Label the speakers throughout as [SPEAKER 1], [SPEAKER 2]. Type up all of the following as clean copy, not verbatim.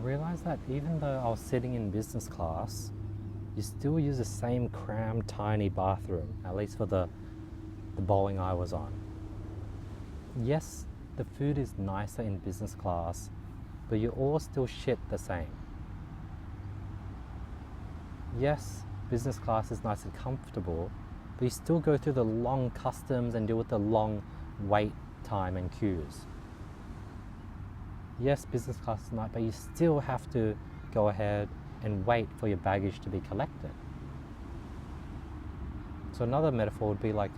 [SPEAKER 1] realized that even though I was sitting in business class, you still use the same cramped, tiny bathroom, at least for the bowling I was on. Yes, the food is nicer in business class, but you all still shit the same. Yes, business class is nice and comfortable, but you still go through the long customs and deal with the long wait time and queues. Yes, business class is nice, but you still have to go ahead and wait for your baggage to be collected. So another metaphor would be like,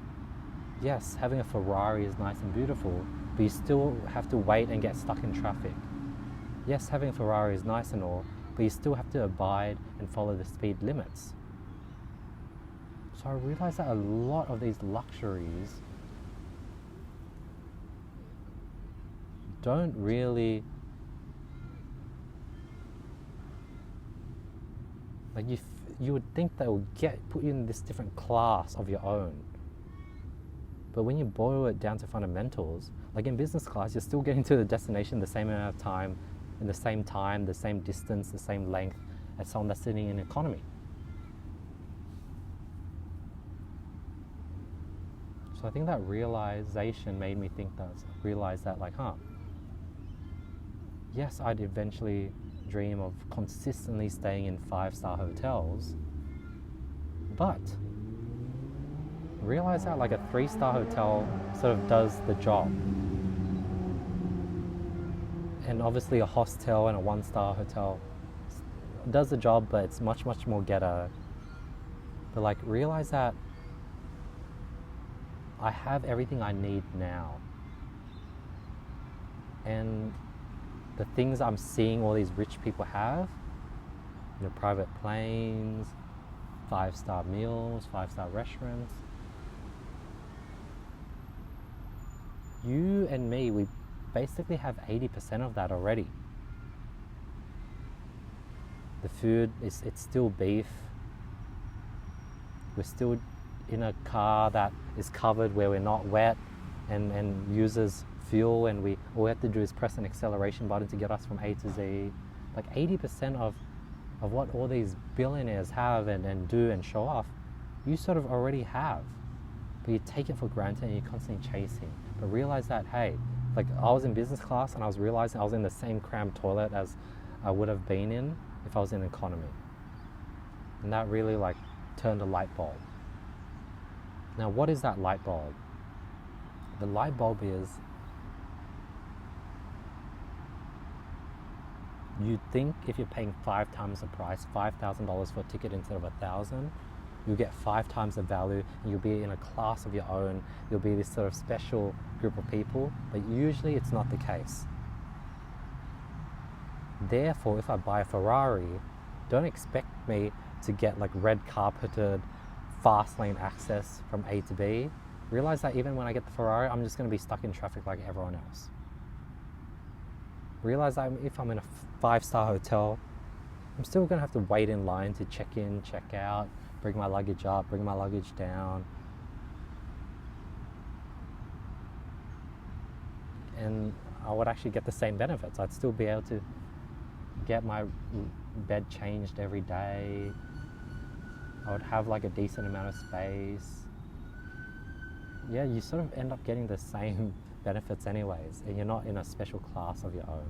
[SPEAKER 1] yes, having a Ferrari is nice and beautiful, but you still have to wait and get stuck in traffic. Yes, having a Ferrari is nice and all, but you still have to abide and follow the speed limits. So I realized that a lot of these luxuries don't really, like you would think they would put you in this different class of your own. But when you boil it down to fundamentals, like in business class, you're still getting to the destination the same amount of time, in the same time, the same distance, the same length as someone that's sitting in economy. So I think that realization made me realize that like, yes, I'd eventually dream of consistently staying in 5-star hotels, but realize that like a 3-star hotel sort of does the job. And obviously a hostel and a 1-star hotel does the job, but it's much, much more ghetto. But like realize that I have everything I need now. And the things I'm seeing all these rich people have, private planes, 5-star meals, 5-star restaurants. You and me, we basically have 80% of that already. The food it's still beef. We're still in a car that is covered where we're not wet and uses fuel, and all we have to do is press an acceleration button to get us from A to Z. Like 80% of what all these billionaires have and do and show off, you sort of already have. But you take it for granted and you're constantly chasing. But realize that, hey, like I was in business class and I was realizing I was in the same cramped toilet as I would have been in if I was in economy. And that really like turned a light bulb. Now, what is that light bulb? The light bulb is, you think if you're paying 5 times the price, $5,000 for a ticket instead of $1,000, you'll get 5 times the value and you'll be in a class of your own. You'll be this sort of special group of people, but usually it's not the case. Therefore, if I buy a Ferrari, don't expect me to get like red carpeted, fast lane access from A to B. Realize that even when I get the Ferrari, I'm just going to be stuck in traffic like everyone else. Realize that if I'm in a 5-star hotel, I'm still going to have to wait in line to check in, check out, bring my luggage up, bring my luggage down. And I would actually get the same benefits. I'd still be able to get my bed changed every day. I would have like a decent amount of space. Yeah, you sort of end up getting the same benefits anyways, and you're not in a special class of your own.